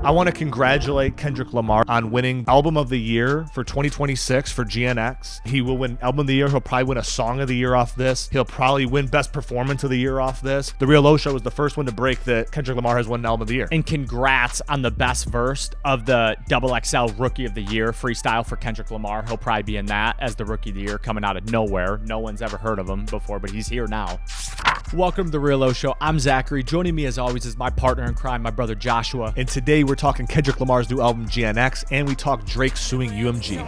I want to congratulate Kendrick Lamar on winning Album of the Year for 2026 for GNX. He will win Album of the Year. He'll probably win a Song of the Year off this. He'll probably win Best Performance of the Year off this. The Real Oshow was the first one to break that Kendrick Lamar has won an Album of the Year. And congrats on the best verse of the XXL Rookie of the Year freestyle for Kendrick Lamar. He'll probably be in that as the Rookie of the Year coming out of nowhere. No one's ever heard of him before, but he's here now. Welcome to The Real Oshow. I'm Zachary. Joining me as always is my partner in crime, my brother Joshua. And today we're talking Kendrick Lamar's new album GNX, and we talk Drake suing UMG.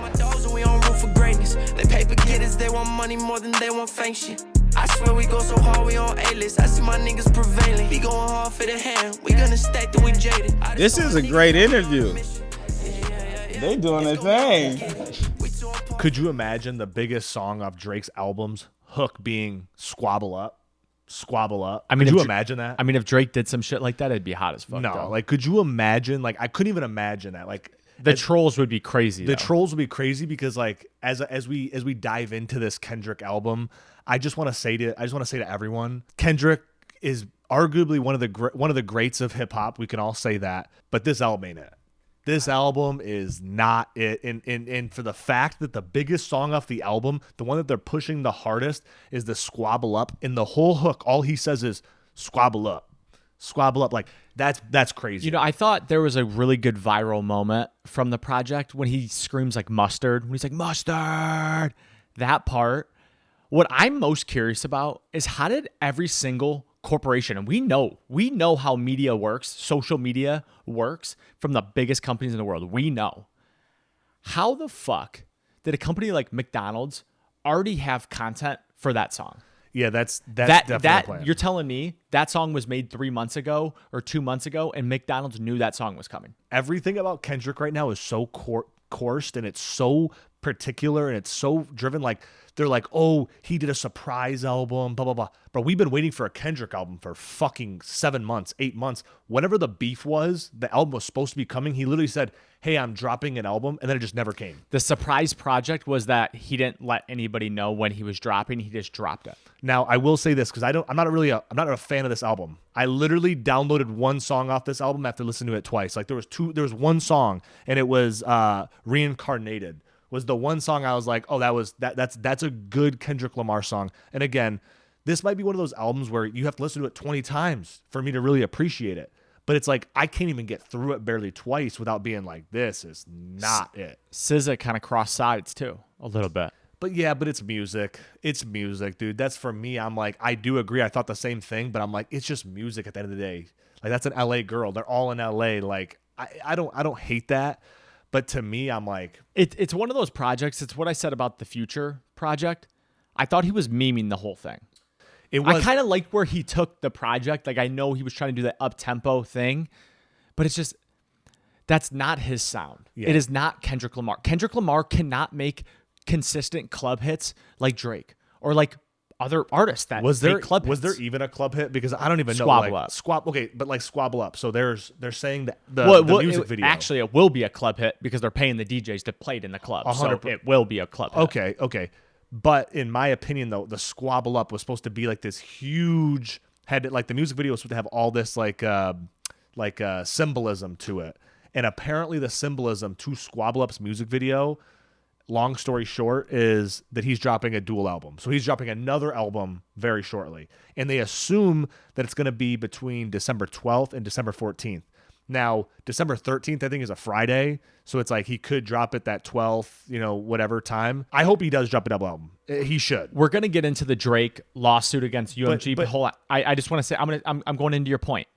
They paper getters, they want money more than they want fame shit. I swear we go so hard, we on A-list. I see my niggas prevailing. We going hard for the hand. We gonna stack till we jaded. This is a great interview. They doing their thing. Could you imagine the biggest song off Drake's albums, hook being Squabble Up? Squabble Up. I mean, could you imagine that? I mean, if Drake did some shit like that, it'd be hot as fuck. No, though. like, could you imagine? Like, I couldn't even imagine that. Like, the trolls would be crazy. The trolls would be crazy because, like, as we dive into this Kendrick album, I just want to say to everyone, Kendrick is arguably one of the greats of hip hop. We can all say that, but this album ain't it. This album is not it. And for the fact that the biggest song off the album, the one that they're pushing the hardest, is the Squabble Up. In the whole hook, all he says is squabble up. Squabble up. Like, that's crazy. You know, I thought there was a really good viral moment from the project when he screams like mustard. When he's like, mustard. That part. What I'm most curious about is how did every single corporation, and we know how media works, social media works from the biggest companies in the world. We know. How the fuck did a company like McDonald's already have content for that song? Yeah, that's definitely a plan. You're telling me that song was made 3 months ago or 2 months ago, and McDonald's knew that song was coming. Everything about Kendrick right now is so coursed, and it's so particular, and it's so driven. Like, they're like, oh, he did a surprise album, blah, blah, blah. But we've been waiting for a Kendrick album for fucking 7 months, 8 months. Whenever the beef was, the album was supposed to be coming, he literally said, hey, I'm dropping an album, and then it just never came. The surprise project was that he didn't let anybody know when he was dropping. He just dropped it. Now, I will say this, because I'm not a fan of this album. I literally downloaded one song off this album after listening to it twice. Like, there was one song, and it was Reincarnated. Was the one song I was like, oh, that's a good Kendrick Lamar song. And again, this might be one of those albums where you have to listen to it 20 times for me to really appreciate it. But it's like, I can't even get through it barely twice without being like, this is not it. SZA kind of crossed sides too, a little bit. But yeah, but it's music. It's music, dude. That's for me. I'm like, I do agree. I thought the same thing, but I'm like, it's just music at the end of the day. Like, that's an LA girl. They're all in LA. Like, I don't hate that. But to me, I'm like... It's one of those projects. It's what I said about the Future project. I thought he was memeing the whole thing. I kind of liked where he took the project. Like, I know he was trying to do that up-tempo thing, but it's just... That's not his sound. Yeah. It is not Kendrick Lamar. Kendrick Lamar cannot make consistent club hits like Drake or like other artists that make club hits. Was there even a club hit? Because I don't even know. Squabble Up. Okay, but like Squabble Up. So they're saying that the music video. Actually, it will be a club hit because they're paying the DJs to play it in the club. 100%. So it will be a club hit. Okay. But in my opinion, though, the Squabble Up was supposed to be like this huge like the music video was supposed to have all this like symbolism to it. And apparently the symbolism to Squabble Up's music video, long story short, is that he's dropping a dual album. So he's dropping another album very shortly. And they assume that it's going to be between December 12th and December 14th. Now, December 13th, I think, is a Friday. So it's like he could drop it that 12th, whatever time. I hope he does drop a double album. He should. We're going to get into the Drake lawsuit against UMG. But hold on. I just want to say, I'm going into your point.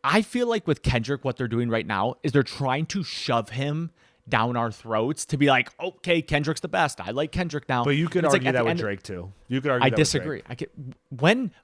I feel like with Kendrick, what they're doing right now is they're trying to shove him down our throats to be like, okay, Kendrick's the best. I like Kendrick now. But you could argue that with Drake too. You could argue. I disagree.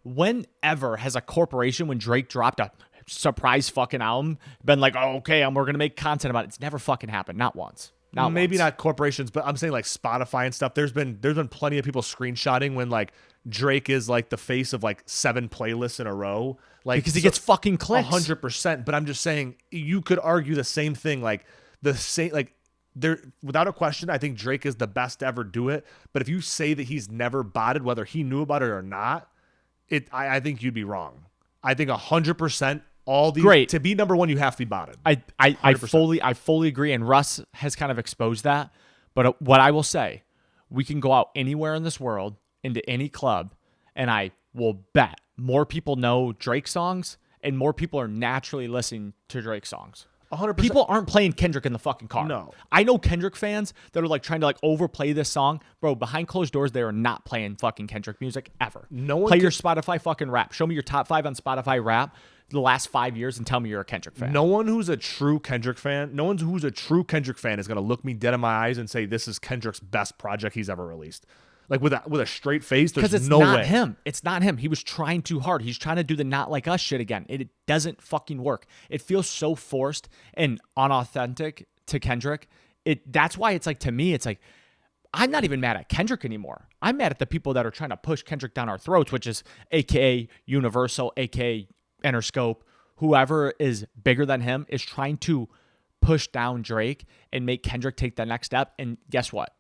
Whenever has a corporation, when Drake dropped a surprise fucking album, been like, oh, okay, we're gonna make content about it? It's never fucking happened. Not once. Maybe not corporations, but I'm saying like Spotify and stuff. There's been plenty of people screenshotting when like Drake is like the face of like 7 playlists in a row, like because he gets fucking clicks. 100%. But I'm just saying you could argue the same thing, like. The same, like, there, without a question, I think Drake is the best to ever do it. But if you say that he's never botted, whether he knew about it or not, I think you'd be wrong. I think 100% all these Great. to be number one, you have to be botted. I fully agree, and Russ has kind of exposed that. But what I will say, we can go out anywhere in this world into any club, and I will bet more people know Drake songs, and more people are naturally listening to Drake songs. 100%. People aren't playing Kendrick in the fucking car. No. I know Kendrick fans that are like trying to like overplay this song. Bro, behind closed doors, they are not playing fucking Kendrick music ever. No one Play can- your Spotify fucking rap. Show me your top 5 on Spotify rap the last 5 years and tell me you're a Kendrick fan. No one who's a true Kendrick fan, is going to look me dead in my eyes and say this is Kendrick's best project he's ever released. Like with a straight face, there's Because it's no not way. him. It's not him. He was trying too hard. He's trying to do the not like us shit again. It doesn't fucking work. It feels so forced and unauthentic to Kendrick. That's why it's like, to me, it's like, I'm not even mad at Kendrick anymore. I'm mad at the people that are trying to push Kendrick down our throats, which is AKA Universal, AKA Interscope. Whoever is bigger than him is trying to push down Drake and make Kendrick take that next step. And guess what?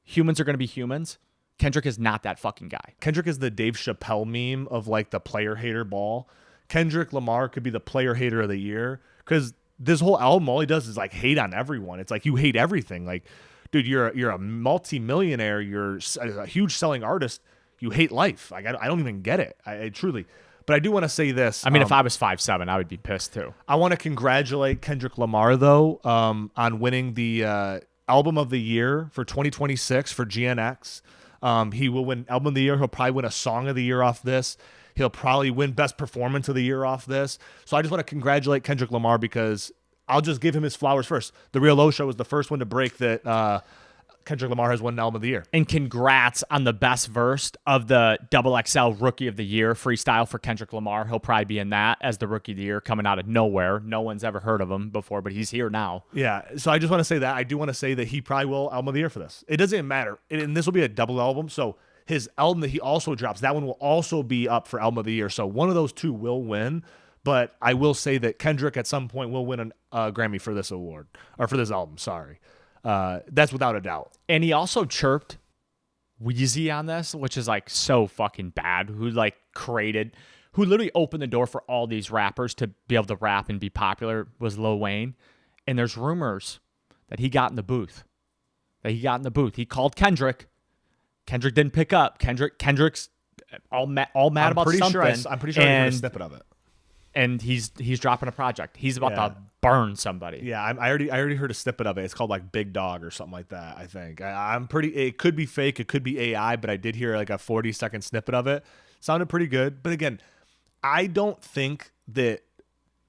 Humans are going to be humans. Kendrick is not that fucking guy. Kendrick is the Dave Chappelle meme of like the player hater ball. Kendrick Lamar could be the player hater of the year because this whole album, all he does is like hate on everyone. It's like you hate everything. Like, dude, you're a multi-millionaire. You're a huge selling artist. You hate life. Like, I don't even get it. I truly. But I do want to say this. I mean, if I was 5'7", I would be pissed too. I want to congratulate Kendrick Lamar though on winning the album of the year for 2026 for GNX. He will win album of the year. He'll probably win a song of the year off this. He'll probably win best performance of the year off this. So I just want to congratulate Kendrick Lamar because I'll just give him his flowers first. The Real Oshow was the first one to break that Kendrick Lamar has won album of the year. And congrats on the best verse of the XXL Rookie of the Year freestyle for Kendrick Lamar. He'll probably be in that as the Rookie of the Year coming out of nowhere. No one's ever heard of him before, but he's here now. Yeah, so I just want to say that. I do want to say that he probably will album of the year for this. It doesn't matter. And this will be a double album, so his album that he also drops, that one will also be up for album of the year. So one of those two will win. But I will say that Kendrick at some point will win a Grammy for this award, or for this album, sorry. That's without a doubt. And he also chirped Wheezy on this, which is like so fucking bad, who literally opened the door for all these rappers to be able to rap and be popular, was Lil Wayne. And there's rumors that he got in the booth. He called Kendrick. Kendrick didn't pick up. Kendrick's all mad about something. I'm pretty sure I heard a snippet of it. And he's dropping a project. He's about to burn somebody. Yeah, I already heard a snippet of it. It's called like Big Dog or something like that, I think. I'm pretty. It could be fake. It could be AI, but I did hear like a 40-second snippet of it. Sounded pretty good. But again, I don't think that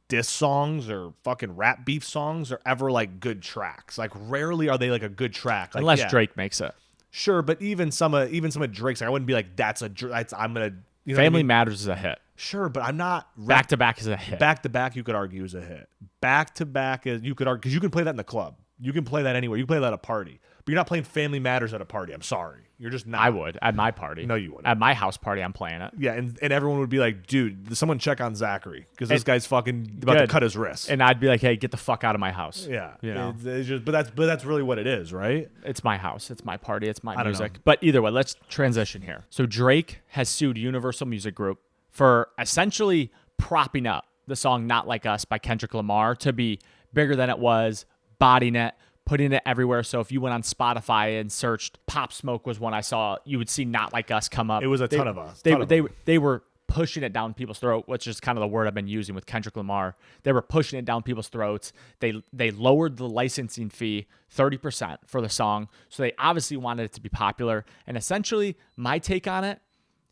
diss songs or fucking rap beef songs are ever like good tracks. Like rarely are they like a good track. Like, Unless Drake makes it. Sure, but even some of Drake's, like, I wouldn't be like I'm gonna. You know Family what I mean? Matters is a hit. Sure, but I'm not. Back to back is a hit. Back to back, you could argue is a hit. Back to back is you could argue because you can play that in the club. You can play that anywhere. You can play that at a party, but you're not playing Family Matters at a party. I'm sorry, you're just not. I would at my party. No, you wouldn't. At my house party, I'm playing it. Yeah, and everyone would be like, dude, someone check on Zachary because this guy's fucking about to cut his wrist. And I'd be like, hey, get the fuck out of my house. Yeah, you know. It's just, but that's really what it is, right? It's my house. It's my party. It's my music. know. But either way, let's transition here. So Drake has sued Universal Music Group for essentially propping up the song Not Like Us by Kendrick Lamar to be bigger than it was, bodying it, putting it everywhere. So if you went on Spotify and searched Pop Smoke was one I saw, you would see Not Like Us come up. It was a ton of us. They were pushing it down people's throat, which is kind of the word I've been using with Kendrick Lamar. They were pushing it down people's throats. They lowered the licensing fee 30% for the song. So they obviously wanted it to be popular. And essentially, my take on it,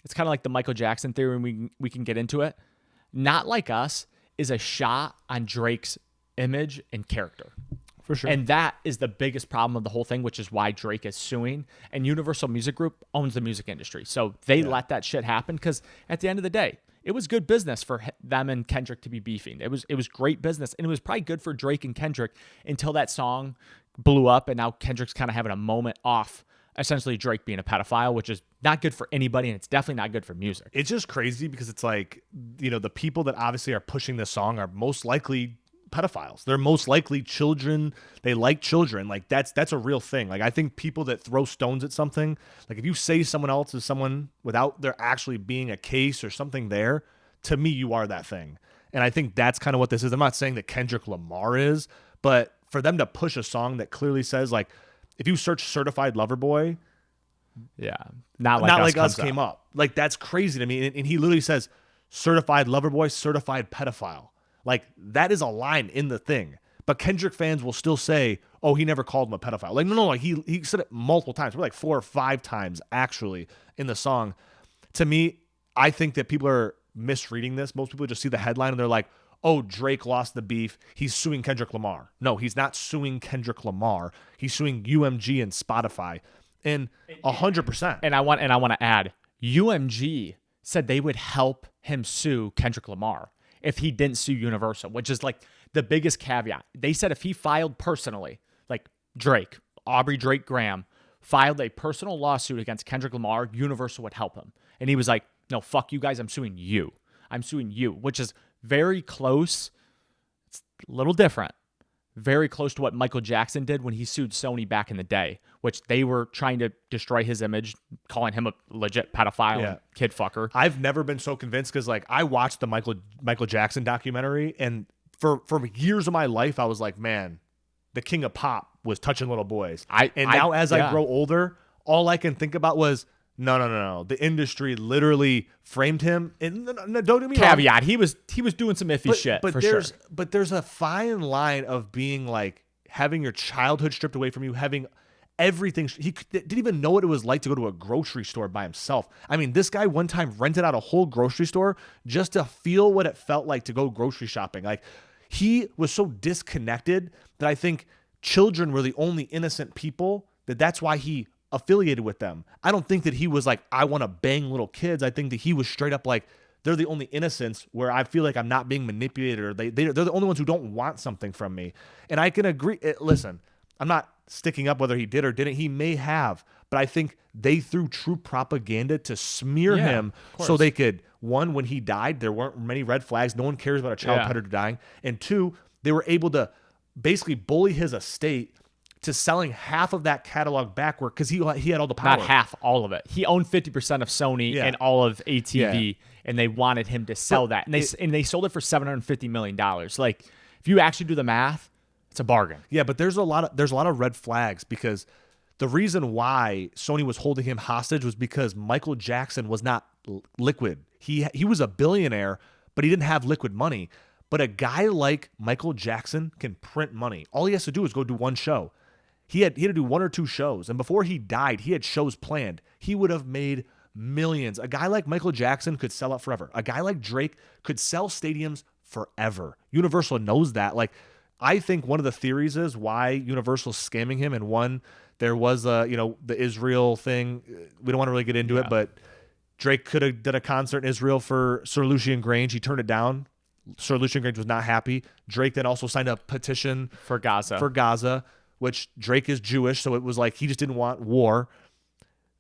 it's kind of like the Michael Jackson theory, and we can get into it. Not Like Us is a shot on Drake's image and character. For sure. And that is the biggest problem of the whole thing, which is why Drake is suing. And Universal Music Group owns the music industry. So they let that shit happen because at the end of the day, it was good business for them and Kendrick to be beefing. It was great business. And it was probably good for Drake and Kendrick until that song blew up. And now Kendrick's kind of having a moment off, essentially Drake being a pedophile, which is not good for anybody. And it's definitely not good for music. It's just crazy because it's like, you know, the people that obviously are pushing this song are most likely pedophiles. They're most likely children. They like children. Like that's a real thing. Like I think people that throw stones at something, like if you say someone else is someone without there actually being a case or something there, to me you are that thing. And I think that's kind of what this is. I'm not saying that Kendrick Lamar is, but for them to push a song that clearly says, like, if you search Certified Lover Boy, Yeah. Not Like Us came up. Like, that's crazy to me. And he literally says, Certified Lover Boy, Certified Pedophile. Like, that is a line in the thing. But Kendrick fans will still say, oh, he never called him a pedophile. Like, no, he said it multiple times. We're like 4 or 5 times, actually, in the song. To me, I think that people are misreading this. Most people just see the headline and they're like, oh, Drake lost the beef. He's suing Kendrick Lamar. No, he's not suing Kendrick Lamar. He's suing UMG and Spotify. And 100%. And I want to add, UMG said they would help him sue Kendrick Lamar if he didn't sue Universal, which is like the biggest caveat. They said if he filed personally, like Drake, Aubrey Drake Graham, filed a personal lawsuit against Kendrick Lamar, Universal would help him. And he was like, no, fuck you guys, I'm suing you. I'm suing you, which is very close. It's a little different. Very close to what Michael Jackson did when he sued Sony back in the day, which they were trying to destroy his image, calling him a legit pedophile and kid fucker. I've never been so convinced because, like, I watched the Michael Jackson documentary, and for years of my life, I was like, man, the king of pop was touching little boys. Now as I grow older, all I can think about was, no. The industry literally framed him. And don't get me wrong. Caveat: he was doing some iffy shit. But there's a fine line of being like having your childhood stripped away from you, having everything. He didn't even know what it was like to go to a grocery store by himself. I mean, this guy one time rented out a whole grocery store just to feel what it felt like to go grocery shopping. Like, he was so disconnected that I think children were the only innocent people. That's why he affiliated with them. I don't think that he was like, I want to bang little kids. I think that he was straight up like, they're the only innocents where I feel like I'm not being manipulated, or they're the only ones who don't want something from me. And I can agree. Listen, I'm not sticking up whether he did or didn't. He may have, but I think they threw true propaganda to smear him so they could, one, when he died, there weren't many red flags. No one cares about a child predator dying. And two, they were able to basically bully his estate to selling half of that catalog backward because he had all the power. Not half, all of it. He owned 50% of Sony and all of ATV, and they wanted him to sell that. And they sold it for $750 million. Like, if you actually do the math, it's a bargain. Yeah, but there's a lot of red flags because the reason why Sony was holding him hostage was because Michael Jackson was not liquid. He was a billionaire, but he didn't have liquid money. But a guy like Michael Jackson can print money. All he has to do is go do one show. He had to do 1 or 2 shows. And before he died, he had shows planned. He would have made millions. A guy like Michael Jackson could sell out forever. A guy like Drake could sell stadiums forever. Universal knows that. Like, I think one of the theories is why Universal's scamming him. And one, there was the Israel thing. We don't want to really get into it, but Drake could have did a concert in Israel for Sir Lucian Grainge. He turned it down. Sir Lucian Grainge was not happy. Drake then also signed a petition for Gaza, which Drake is Jewish, so it was like he just didn't want war.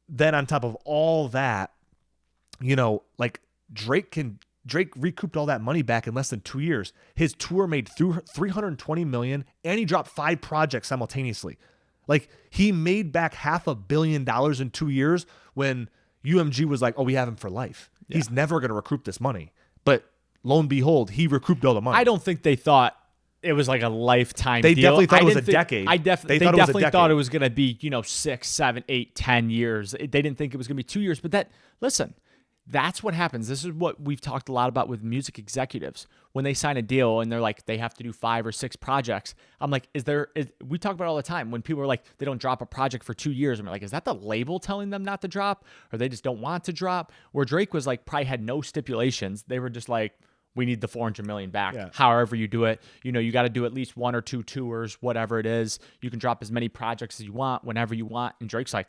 Then on top of all that, like Drake recouped all that money back in less than 2 years. His tour made $320 million, and he dropped 5 projects simultaneously. Like, he made back $500 million in 2 years when UMG was like, oh, we have him for life. Yeah. He's never going to recoup this money. But lo and behold, he recouped all the money. I don't think they thought it was like a lifetime deal. They definitely thought it was a decade. They definitely thought it was going to be, 6, 7, 8, 10 years. They didn't think it was going to be 2 years. But listen, that's what happens. This is what we've talked a lot about with music executives. When they sign a deal and they're like, they have to do 5 or 6 projects. I'm like, we talk about it all the time when people are like, they don't drop a project for 2 years. And we're like, is that the label telling them not to drop? Or they just don't want to drop? Where Drake was like, probably had no stipulations. They were just like, we need the $400 million back. Yeah. However you do it, you got to do at least 1 or 2 tours, whatever it is. You can drop as many projects as you want, whenever you want. And Drake's like,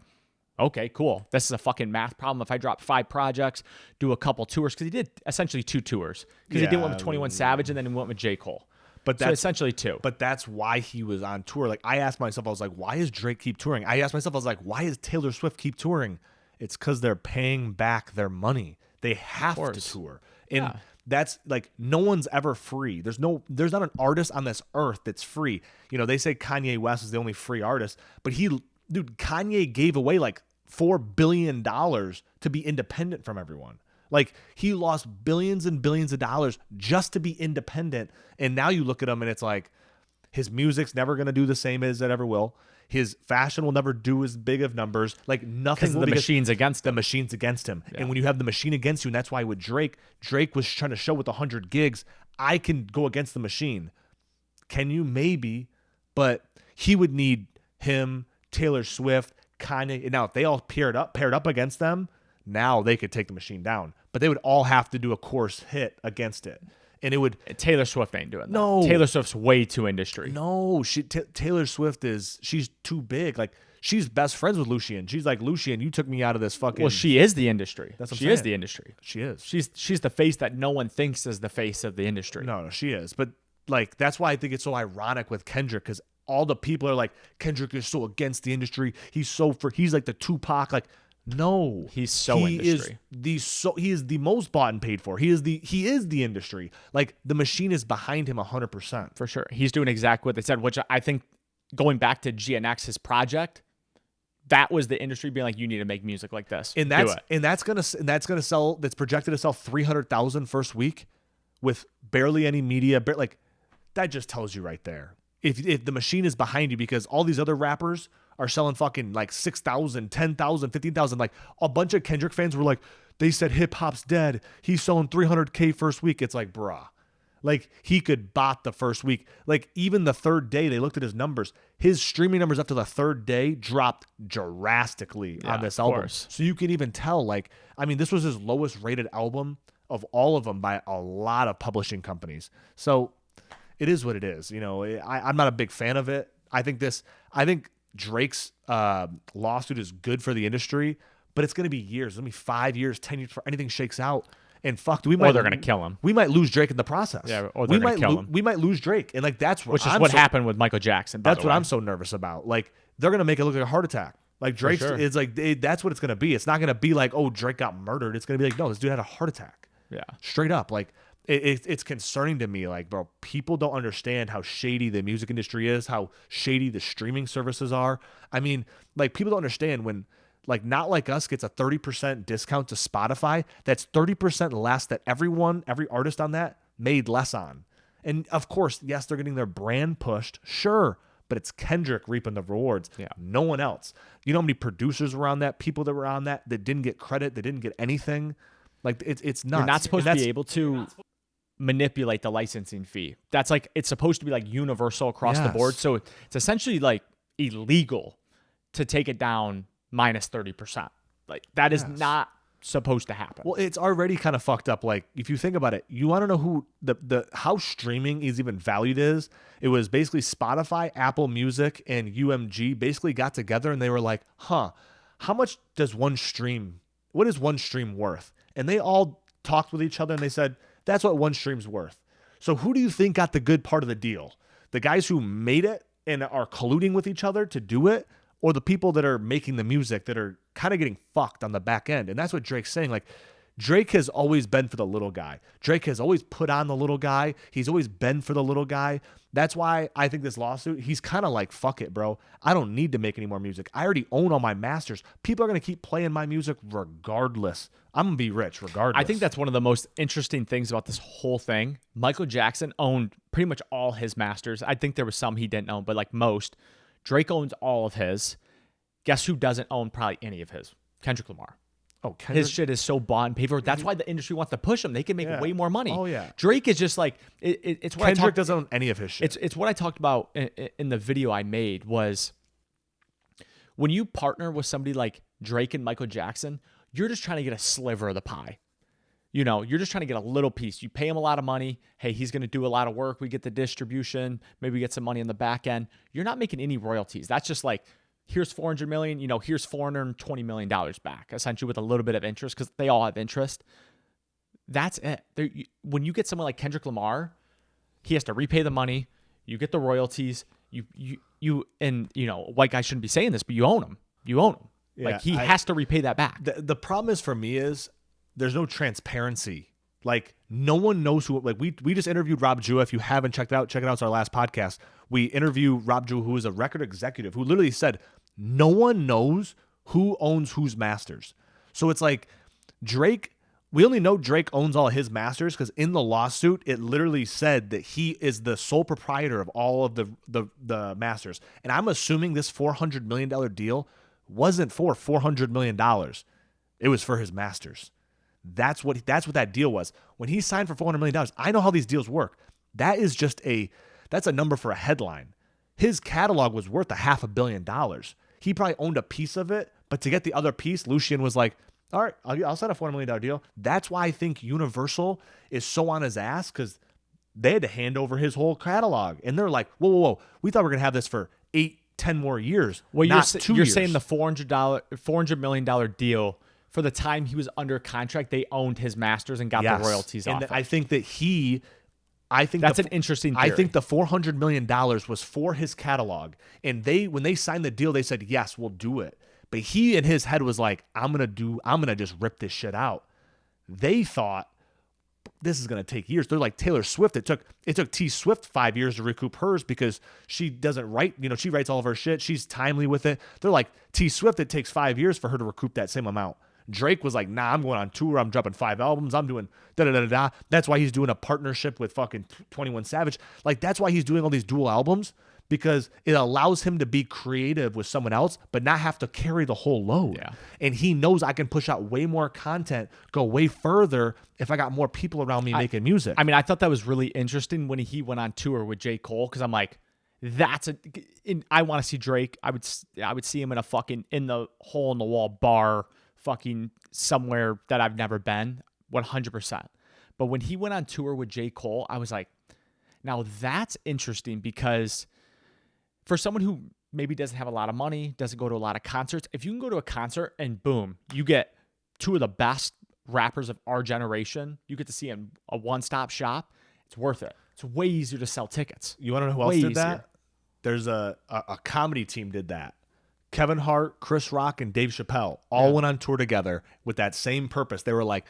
okay, cool. This is a fucking math problem. If I drop 5 projects, do a couple tours, because he did essentially 2 tours. Because he did one with 21 Savage and then he went with J. Cole. But that's essentially 2. But that's why he was on tour. Like, I asked myself, I was like, why is Drake keep touring? I asked myself, I was like, why is Taylor Swift keep touring? It's because they're paying back their money. They have to tour. And that's like, no one's ever free. There's not an artist on this earth that's free. They say Kanye West is the only free artist, but Kanye gave away like $4 billion to be independent from everyone. Like, he lost billions and billions of dollars just to be independent. And now you look at him and it's like, his music's never going to do the same as it ever will. His fashion will never do as big of numbers. Like, nothing will, the machine's against the him. machine's against him. Yeah. And when you have the machine against you, and that's why with Drake was trying to show with 100 gigs, I can go against the machine. Can you? Maybe. But he would need him, Taylor Swift, Kanye. Now, if they all paired up against them, now they could take the machine down. But they would all have to do a course hit against it. And it would... Taylor Swift ain't doing that. No. Taylor Swift's way too industry. No. Taylor Swift she's too big. Like, she's best friends with Lucian. She's like, Lucian, you took me out of this fucking... Well, she is the industry. That's what I'm she saying. is the industry. She is. She's the face that no one thinks is the face of the industry. No, she is. But, like, that's why I think it's so ironic with Kendrick, because all the people are like, Kendrick is so against the industry. He's like the Tupac. Like, no, he's so industry. He is the most bought and paid for. He is the industry. Like, the machine is behind him 100%. For sure. He's doing exactly what they said, which I think, going back to GNX, his project, that was the industry being like, you need to make music like this. And that's gonna sell. That's projected to sell 300,000 first week with barely any media. Like, that just tells you right there. If the machine is behind you, because all these other rappers are selling fucking like 6,000, 10,000, 15,000. Like, a bunch of Kendrick fans were like, they said hip hop's dead. He's selling 300K first week. It's like, bruh. Like, he could bot the first week. Like, even the third day, they looked at his numbers. His streaming numbers up to the third day dropped drastically on this album. Course. So you can even tell, like, I mean, this was his lowest rated album of all of them by a lot of publishing companies. So it is what it is. You know, I'm not a big fan of it. I think Drake's lawsuit is good for the industry, but it's going to be years. It's going to be 5 years, 10 years before anything shakes out. And fuck, they're going to kill him. We might lose Drake in the process. Yeah, or they're going to kill him. We might lose Drake. And, like, that's what happened with Michael Jackson. That's what I'm so nervous about. Like, they're going to make it look like a heart attack. Like, Drake is like, that's what it's going to be. It's not going to be like, oh, Drake got murdered. It's going to be like, no, this dude had a heart attack. Yeah. Straight up. Like, it's concerning to me. Like, bro, people don't understand how shady the music industry is, how shady the streaming services are. I mean, like, people don't understand when, like, Not Like Us gets a 30% discount to Spotify. That's 30% less that every artist on that made less on. And of course, yes, they're getting their brand pushed, sure, but it's Kendrick reaping the rewards. Yeah. No one else. You know how many producers were on that, people that were on that didn't get credit, that didn't get anything? Like, it's nuts. You're not supposed to be able to manipulate the licensing fee. That's like, it's supposed to be like universal across the board. So it's essentially like illegal to take it down minus 30%. Like, that is not supposed to happen. Well, it's already kind of fucked up. Like, if you think about it, you want to know who how streaming is even valued is. It was basically Spotify, Apple Music, and UMG basically got together and they were like, how much does what is one stream worth? And they all talked with each other and they said, that's what one stream's worth. So who do you think got the good part of the deal? The guys who made it and are colluding with each other to do it, or the people that are making the music that are kind of getting fucked on the back end? And that's what Drake's saying. Like, Drake has always been for the little guy. Drake has always put on the little guy. He's always been for the little guy. That's why I think this lawsuit, he's kind of like, fuck it, bro. I don't need to make any more music. I already own all my masters. People are going to keep playing my music regardless. I'm going to be rich regardless. I think that's one of the most interesting things about this whole thing. Michael Jackson owned pretty much all his masters. I think there was some he didn't own, but like most. Drake owns all of his. Guess who doesn't own probably any of his? Kendrick Lamar. Oh, Kendrick. His shit is so bought and paid for. That's why the industry wants to push him. They can make way more money. Oh, yeah. Drake is just like, it's what Kendrick doesn't own any of his shit. It's what I talked about in the video I made was when you partner with somebody like Drake and Michael Jackson, you're just trying to get a sliver of the pie. You know, you're just trying to get a little piece. You pay him a lot of money. Hey, he's going to do a lot of work. We get the distribution. Maybe we get some money on the back end. You're not making any royalties. That's just like, here's $400 million, here's $420 million back, essentially with a little bit of interest, because they all have interest. That's it. When you get someone like Kendrick Lamar, he has to repay the money. You get the royalties. White guy shouldn't be saying this, but you own him. You own him. Yeah, like, he has to repay that back. The problem is, for me, is there's no transparency. Like, no one knows who. Like, we just interviewed Rob Jua. If you haven't checked it out, check it out. It's our last podcast. We interviewed Rob Jua, who is a record executive, who literally said no one knows who owns whose masters. So it's like Drake We only know Drake owns all of his masters because in the lawsuit, it literally said that he is the sole proprietor of all of the masters. And I'm assuming this $400 million deal wasn't for $400 million. It was for his masters. That's what that deal was. When he signed for $400 million, I know how these deals work. That's a number for a headline. His catalog was worth $500 million. He probably owned a piece of it, but to get the other piece, Lucian was like, all right, I'll sign a $400 million deal. That's why I think Universal is so on his ass, because they had to hand over his whole catalog. And they're like, whoa. We thought we were going to have this for 8-10 more years. Well, not 2 you're years. saying the $400 million deal, for the time he was under contract, they owned his masters and got the royalties off. And I think that that's an interesting theory. I think the $400 million was for his catalog. And when they signed the deal, they said, yes, we'll do it. But he in his head was like, I'm gonna just rip this shit out. They thought this is gonna take years. They're like Taylor Swift. It took T Swift 5 years to recoup hers because she doesn't write, she writes all of her shit. She's timely with it. They're like, T Swift, it takes 5 years for her to recoup that same amount. Drake was like, nah, I'm going on tour. I'm dropping 5 albums. I'm doing da-da-da-da-da. That's why he's doing a partnership with fucking 21 Savage. Like, that's why he's doing all these dual albums, because it allows him to be creative with someone else, but not have to carry the whole load. Yeah. And he knows I can push out way more content, go way further if I got more people around me making music. I mean, I thought that was really interesting when he went on tour with J. Cole, because I'm like, I want to see Drake. I would see him in the hole in the wall bar, fucking somewhere that I've never been, 100%. But when he went on tour with J. Cole, I was like, now that's interesting, because for someone who maybe doesn't have a lot of money, doesn't go to a lot of concerts, if you can go to a concert and boom, you get two of the best rappers of our generation, you get to see in a one-stop shop, it's worth it. It's way easier to sell tickets. You want to know who else did that? There's a comedy team did that. Kevin Hart, Chris Rock, and Dave Chappelle all went on tour together with that same purpose. They were like,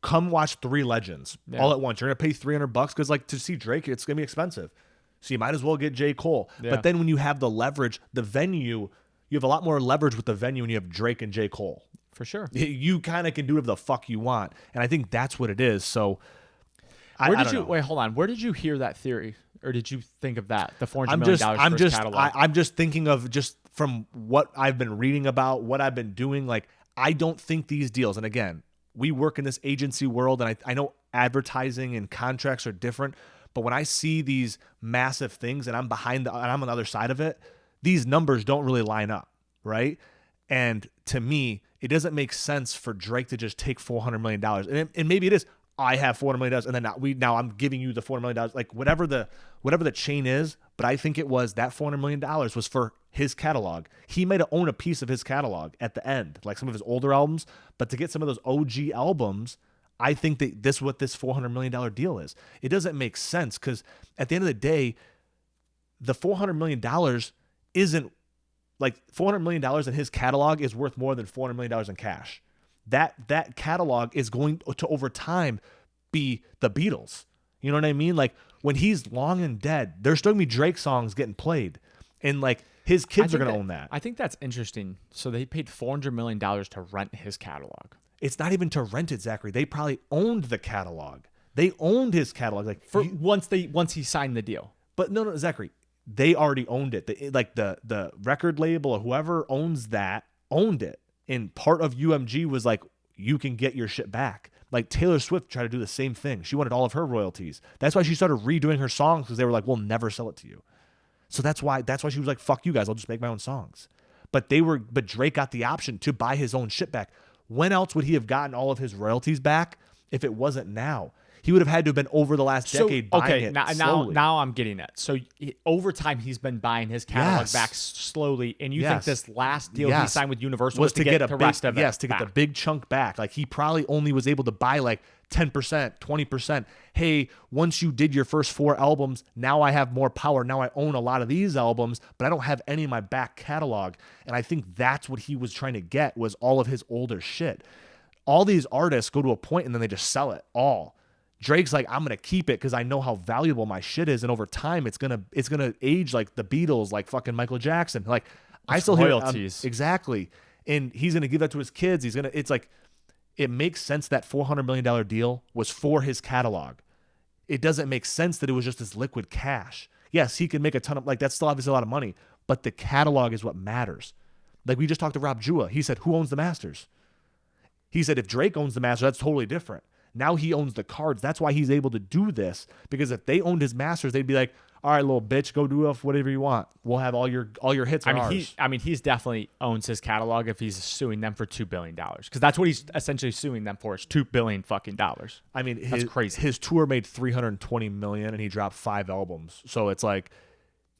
come watch 3 legends all at once. You're going to pay $300 because, like, to see Drake, it's going to be expensive. So you might as well get J. Cole. Yeah. But then when you have the leverage, the venue, you have a lot more leverage with the venue when you have Drake and J. Cole. For sure. You kind of can do whatever the fuck you want. And I think that's what it is. So I don't know. Wait, hold on. Where did you hear that theory? Or did you think of that? The $400 million for his catalog? I'm just thinking of just from what I've been reading about, what I've been doing. Like, I don't think these deals, and again, we work in this agency world, and I know advertising and contracts are different, but when I see these massive things and I'm and I'm on the other side of it, these numbers don't really line up, right? And to me, it doesn't make sense for Drake to just take $400 million. And maybe it is, I have $400 million, and then now I'm giving you the $400 million, like whatever the chain is. But I think it was that $400 million was for his catalog. He might have owned a piece of his catalog at the end, like some of his older albums. But to get some of those OG albums, I think that this is what this $400 million deal is. It doesn't make sense, because at the end of the day, the $400 million isn't like $400 million in his catalog is worth more than $400 million in cash. That catalog is going to, over time, be the Beatles. You know what I mean? Like, when he's long and dead, there's still going to be Drake songs getting played. And, like, his kids are going to own that. I think that's interesting. So they paid $400 million to rent his catalog. It's not even to rent it, Zachary. They probably owned the catalog. They owned his catalog. Like, once he signed the deal. But no, Zachary, they already owned it. The record label or whoever owns that owned it. And part of UMG was like, you can get your shit back. Like, Taylor Swift tried to do the same thing. She wanted all of her royalties. That's why she started redoing her songs, because they were like, we'll never sell it to you. So that's why she was like, fuck you guys, I'll just make my own songs. But Drake got the option to buy his own shit back. When else would he have gotten all of his royalties back if it wasn't now? He would have had to have been over the last decade buying it slowly. Now I'm getting it. So over time, he's been buying his catalog back slowly. And you think this last deal he signed with Universal was to get the rest of it Yes, to get the big chunk back. Like, he probably only was able to buy like 10%, 20%. Hey, once you did your first 4 albums, now I have more power. Now I own a lot of these albums, but I don't have any in my back catalog. And I think that's what he was trying to get, was all of his older shit. All these artists go to a point and then they just sell it all. Drake's like, I'm gonna keep it because I know how valuable my shit is, and over time it's gonna age like the Beatles, like fucking Michael Jackson. Like, I still royalties. Exactly, and he's gonna give that to his kids. It's like, it makes sense that $400 million deal was for his catalog. It doesn't make sense that it was just his liquid cash. Yes, he can make a ton of, like, that's still obviously a lot of money, but the catalog is what matters. Like, we just talked to Rob Jua. He said, who owns the masters? He said, if Drake owns the masters, that's totally different. Now he owns the cards. That's why he's able to do this, because if they owned his masters, they'd be like, all right, little bitch, go do whatever you want. We'll have all your hits on ours. He's definitely owns his catalog if he's suing them for $2 billion, because that's what he's essentially suing them for, is $2 billion fucking dollars. I mean, that's crazy. His tour made $320 million, and he dropped 5 albums. So it's like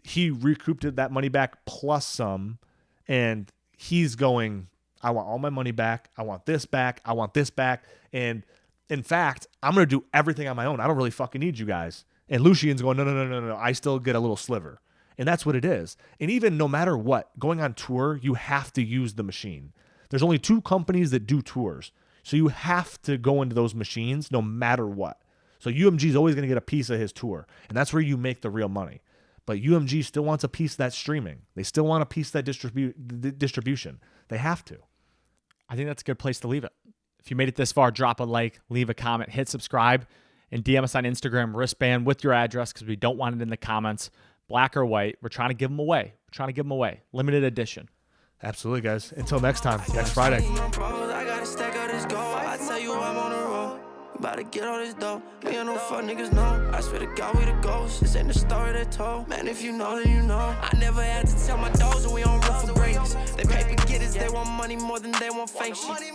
he recouped that money back plus some, and he's going, I want all my money back. I want this back. I want this back. And in fact, I'm going to do everything on my own. I don't really fucking need you guys. And Lucian's going, no. I still get a little sliver. And that's what it is. And even no matter what, going on tour, you have to use the machine. There's only 2 companies that do tours. So you have to go into those machines no matter what. So UMG is always going to get a piece of his tour. And that's where you make the real money. But UMG still wants a piece of that streaming. They still want a piece of that distribution. They have to. I think that's a good place to leave it. If you made it this far, drop a like, leave a comment, hit subscribe, and DM us on Instagram, wristband with your address, because we don't want it in the comments. Black or white. We're trying to give them away. Limited edition. Absolutely, guys. Until next time, next Friday. I gotta stack out this gold. I tell you I'm on the road. About to get all this dough. Me and no fuck niggas know. I swear to God we the ghosts. This ain't the story they told. Man, if you know, then you know. I never had to tell my dogs that we on road for greatness. They paper getters. They want money more than they want fake shit.